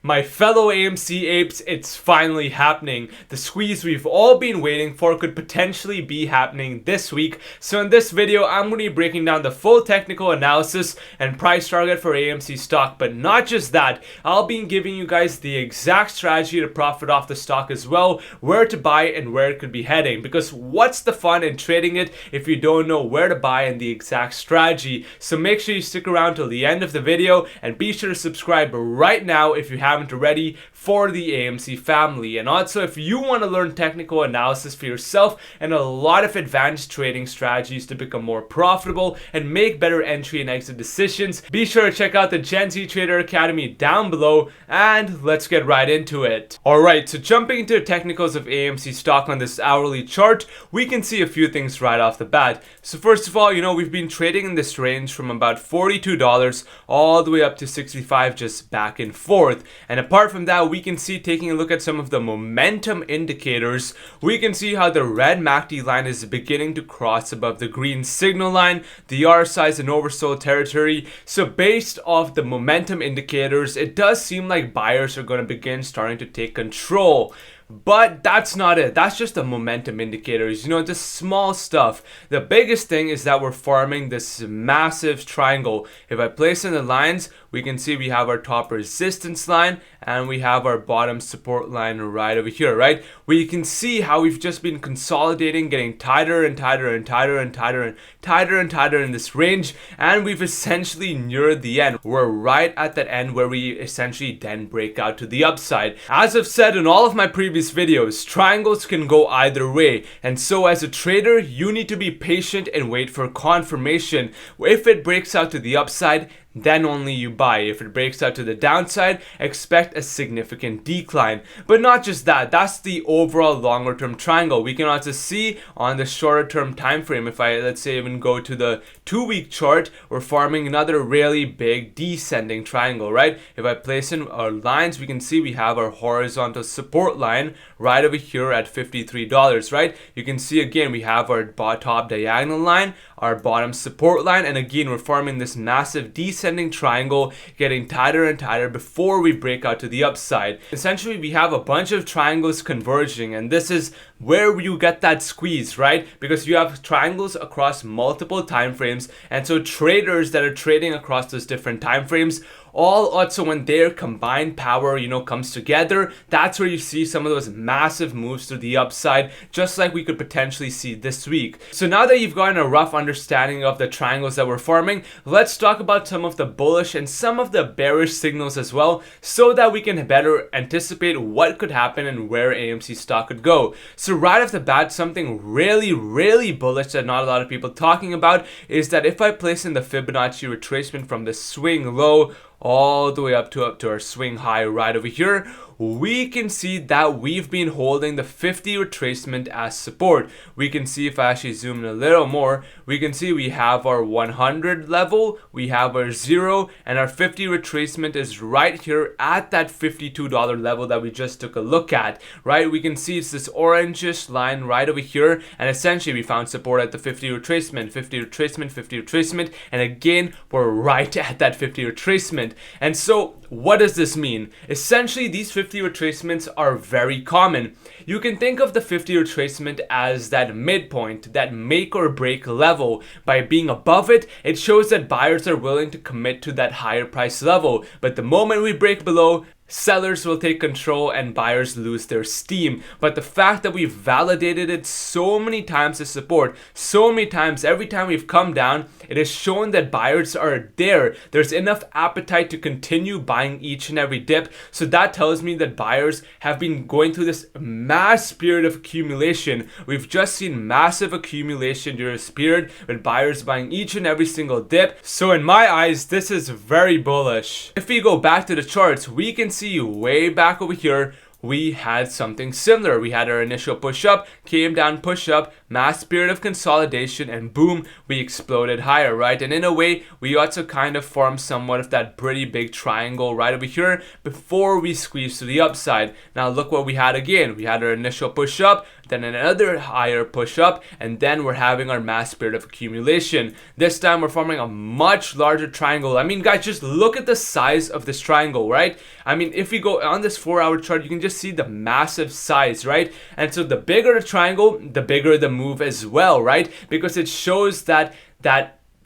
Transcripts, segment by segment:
My fellow AMC apes, it's finally happening. The squeeze we've all been waiting for could potentially be happening this week. So in this video, I'm going to be breaking down the full technical analysis and price target for AMC stock. But not just that, I'll be giving you guys the exact strategy to profit off the stock as well, where to buy and where it could be heading. Because what's the fun in trading it if you don't know where to buy and the exact strategy? So make sure you stick around till the end of the video and be sure to subscribe right now if you haven't already for the AMC family. And also, if you want to learn technical analysis for yourself and a lot of advanced trading strategies to become more profitable and make better entry and exit decisions, be sure to check out the Gen Z Trader Academy down below, and let's get right into it. Alright, so jumping into the technicals of AMC stock on this hourly chart, we can see a few things right off the bat. So first of all, we've been trading in this range from about $42 all the way up to $65, just back and forth. And apart from that, we can see, taking a look at some of the momentum indicators, we can see how the red MACD line is beginning to cross above the green signal line. The RSI is in oversold territory. So based off the momentum indicators, it does seem like buyers are going to begin starting to take control. But that's not it. That's just the momentum indicators, just small stuff. The biggest thing is that we're forming this massive triangle. If I place in the lines, we can see we have our top resistance line and we have our bottom support line right over here, right? We can see how we've just been consolidating, getting tighter and tighter and tighter and tighter and tighter and tighter in this range, and we've essentially neared the end. We're right at that end where we essentially then break out to the upside. As I've said in all of my previous videos, triangles can go either way, and so as a trader, you need to be patient and wait for confirmation. If it breaks out to the upside, then only you buy. If it breaks out to the downside, expect a significant decline. But not just that, that's the overall longer term triangle. We can also see on the shorter term time frame, if I let's say even go to the 2-week chart, we're forming another really big descending triangle, right? If I place in our lines, we can see we have our horizontal support line right over here at $53, right? You can see again we have our top diagonal line, our bottom support line, and again we're forming this massive descending triangle, getting tighter and tighter before we break out to the upside. Essentially, we have a bunch of triangles converging, and this is where you get that squeeze, right? Because you have triangles across multiple time frames, and so traders that are trading across those different time frames, all also when their combined power comes together, that's where you see some of those massive moves to the upside, just like we could potentially see this week. So now that you've gotten a rough understanding of the triangles that we're forming, let's talk about some of the bullish and some of the bearish signals as well, so that we can better anticipate what could happen and where AMC stock could go. So right off the bat, something really bullish that not a lot of people talking about is that if I place in the Fibonacci retracement from the swing low all the way up to our swing high right over here, we can see that we've been holding the 50 retracement as support. We can see, if I actually zoom in a little more, we can see we have our 100 level, we have our 0, and our 50 retracement is right here at that $52 level that we just took a look at, right? We can see it's this orangish line right over here, and essentially we found support at the 50 retracement, 50 retracement, 50 retracement, and again, we're right at that 50 retracement. And so what does this mean? Essentially, these 50 retracements are very common. You can think of the 50 retracement as that midpoint, that make or break level. By being above it, it shows that buyers are willing to commit to that higher price level. But the moment we break below, sellers will take control and buyers lose their steam. But the fact that we've validated it so many times as support, so many times, every time we've come down, it has shown that buyers are there. There's enough appetite to continue buying each and every dip. So that tells me that buyers have been going through this mass period of accumulation. We've just seen massive accumulation during this period with buyers buying each and every single dip. So in my eyes, this is very bullish. If we go back to the charts, we can see way back over here, we had something similar. We had our initial push up, came down, push up, mass period of consolidation, and boom, we exploded higher, right? And in a way, we also kind of formed somewhat of that pretty big triangle right over here before we squeezed to the upside. Now look what we had again. We had our initial push up, then another higher push up, and then we're having our mass period of accumulation. This time we're forming a much larger triangle. I mean, guys, just look at the size of this triangle, right? I mean, if we go on this 4-hour chart, you can just see the massive size, right? And so the bigger the triangle, the bigger the move as well, right? Because it shows that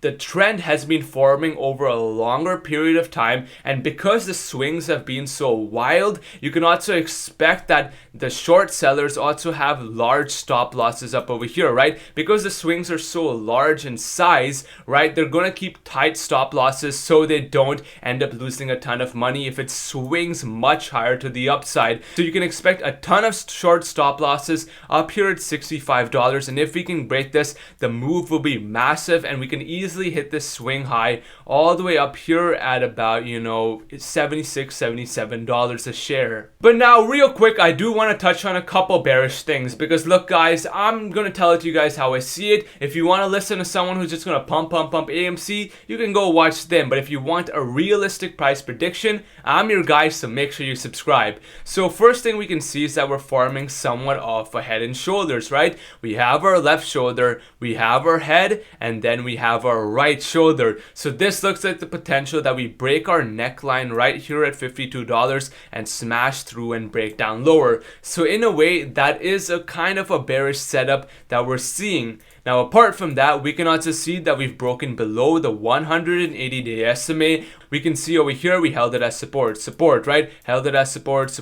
the trend has been forming over a longer period of time, and because the swings have been so wild, you can also expect that the short sellers also have large stop losses up over here, right? Because the swings are so large in size, right, they're gonna keep tight stop losses so they don't end up losing a ton of money if it swings much higher to the upside. So you can expect a ton of short stop losses up here at $65, and if we can break this, the move will be massive, and we can easily hit this swing high all the way up here at about, you know, $76-77 a share. But now, real quick, I do want to touch on a couple bearish things, because look, guys, I'm gonna tell it to you guys how I see it. If you want to listen to someone who's just gonna pump AMC, you can go watch them. But if you want a realistic price prediction, I'm your guy, so make sure you subscribe. So first thing we can see is that we're forming somewhat of a head and shoulders, right? We have our left shoulder, we have our head, and then we have our right shoulder. So this looks like the potential that we break our neckline right here at $52 and smash through and break down lower. So in a way, that is a kind of a bearish setup that we're seeing. Now, apart from that, we can also see that we've broken below the 180-day SMA. We can see over here we held it as support, right? Held it as support.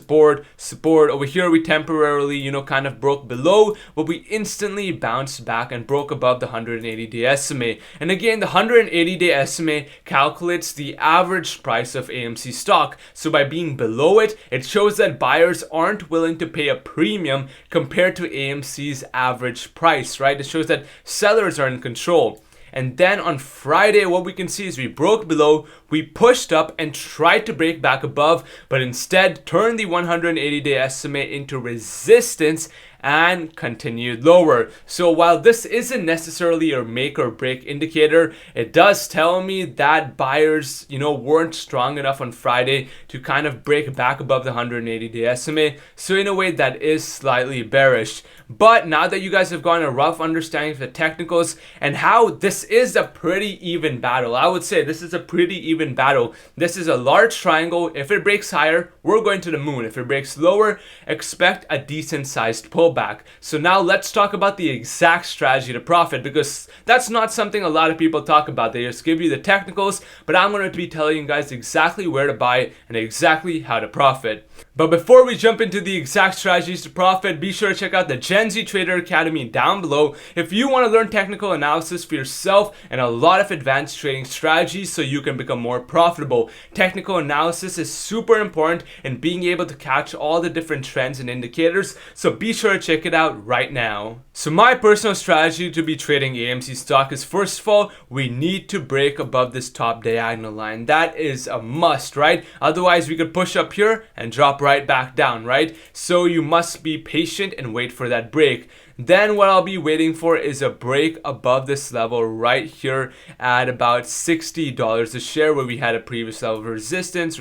Over here we temporarily, you know, kind of broke below, but we instantly bounced back and broke above the 180-day SMA. And again, the 180-day SMA calculates the average price of AMC stock. So by being below it, it shows that buyers aren't willing to pay a premium compared to AMC's average price, right? It shows that sellers are in control. And then on Friday, what we can see is we broke below, we pushed up and tried to break back above, but instead turned the 180-day SMA into resistance and continued lower. So while this isn't necessarily a make or break indicator, it does tell me that buyers, you know, weren't strong enough on Friday to kind of break back above the 180-day SMA. So in a way, that is slightly bearish. But now that you guys have gotten a rough understanding of the technicals and how this is a pretty even battle, I would say this is a pretty even battle. This is a large triangle. If it breaks higher, we're going to the moon. If it breaks lower, expect a decent sized pullback. So now let's talk about the exact strategy to profit, because that's not something a lot of people talk about. They just give you the technicals, but I'm going to be telling you guys exactly where to buy and exactly how to profit. But before we jump into the exact strategies to profit, be sure to check out the Gen Z Trader Academy down below if you want to learn technical analysis for yourself and a lot of advanced trading strategies so you can become more profitable. Technical analysis is super important in being able to catch all the different trends and indicators, so be sure to check it out right now. So my personal strategy to be trading AMC stock is, first of all, we need to break above this top diagonal line. That is a must, right? Otherwise we could push up here and drop right back down, right? So you must be patient and wait for that break. Then what I'll be waiting for is a break above this level right here at about $60 a share, where we had a previous level of resistance,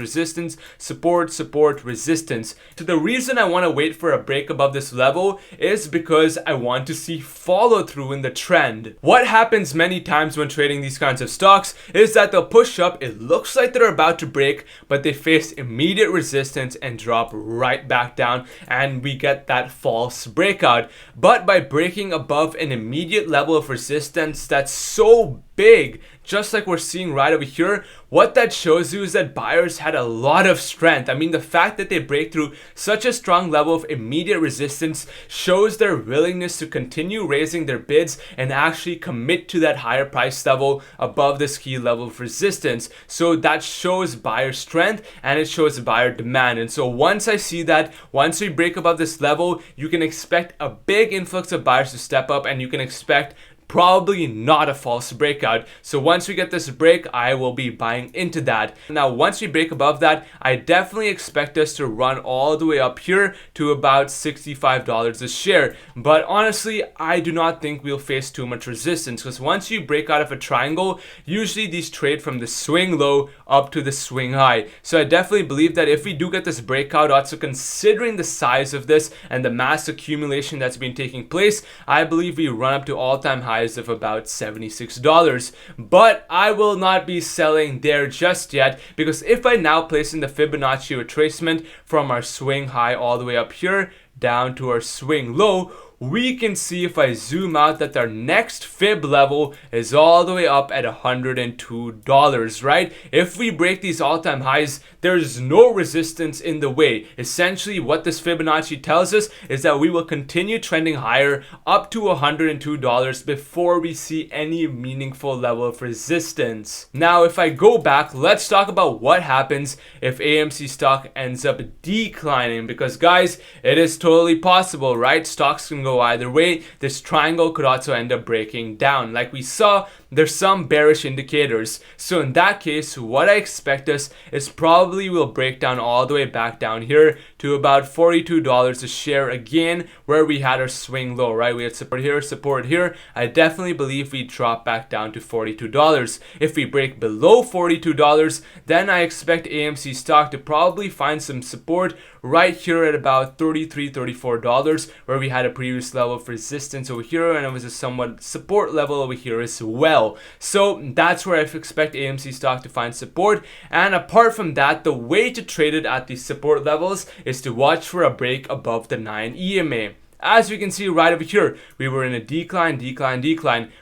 support, resistance. So the reason I want to wait for a break above this level is because I want to see follow through in the trend. What happens many times when trading these kinds of stocks is that they'll push up, it looks like they're about to break, but they face immediate resistance and drop right back down, and we get that false breakout. But by breaking above an immediate level of resistance that's so big, just like we're seeing right over here, what that shows you is that buyers had a lot of strength. I mean, the fact that they break through such a strong level of immediate resistance shows their willingness to continue raising their bids and actually commit to that higher price level above this key level of resistance. So that shows buyer strength and it shows buyer demand. And so once I see that, once we break above this level, you can expect a big influx of buyers to step up, and you can expect probably not a false breakout. So once we get this break, I will be buying into that. Now, once we break above that, I definitely expect us to run all the way up here to about $65 a share. But honestly, I do not think we'll face too much resistance, because once you break out of a triangle, usually these trade from the swing low up to the swing high. So I definitely believe that if we do get this breakout, also considering the size of this and the mass accumulation that's been taking place, I believe we run up to all-time highs of about $76. But I will not be selling there just yet, because if I now place in the Fibonacci retracement from our swing high all the way up here down to our swing low, we can see, if I zoom out, that our next fib level is all the way up at $102, right? If we break these all-time highs, there's no resistance in the way. Essentially, what this Fibonacci tells us is that we will continue trending higher up to $102 before we see any meaningful level of resistance. Now, if I go back, let's talk about what happens if AMC stock ends up declining, because guys, it is totally possible, right? Stocks can go either way. This triangle could also end up breaking down. Like we saw, there's some bearish indicators. So in that case, what I expect us is probably will break down all the way back down here to about $42 a share again, where we had our swing low, right? We had support here, support here. I definitely believe we drop back down to $42. If we break below $42, then I expect AMC stock to probably find some support right here at about $33, $34, where we had a previous level of resistance over here, and it was a somewhat support level over here as well. So that's where I expect AMC stock to find support. And apart from that, the way to trade it at these support levels is to watch for a break above the 9 EMA. As we can see right over here, we were in a decline.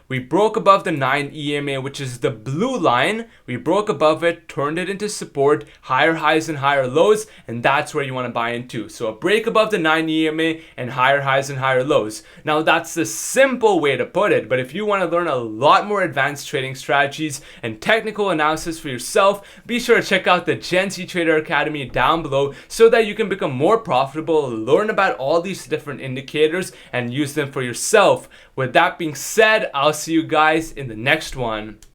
We broke above the 9 EMA, which is the blue line. We broke above it, turned it into support, higher highs and higher lows, and that's where you want to buy into. So a break above the 9 EMA and higher highs and higher lows. Now that's the simple way to put it, but if you want to learn a lot more advanced trading strategies and technical analysis for yourself, be sure to check out the Gen Z Trader Academy down below so that you can become more profitable, learn about all these different indicators, and use them for yourself. With that being said, I'll see you guys in the next one.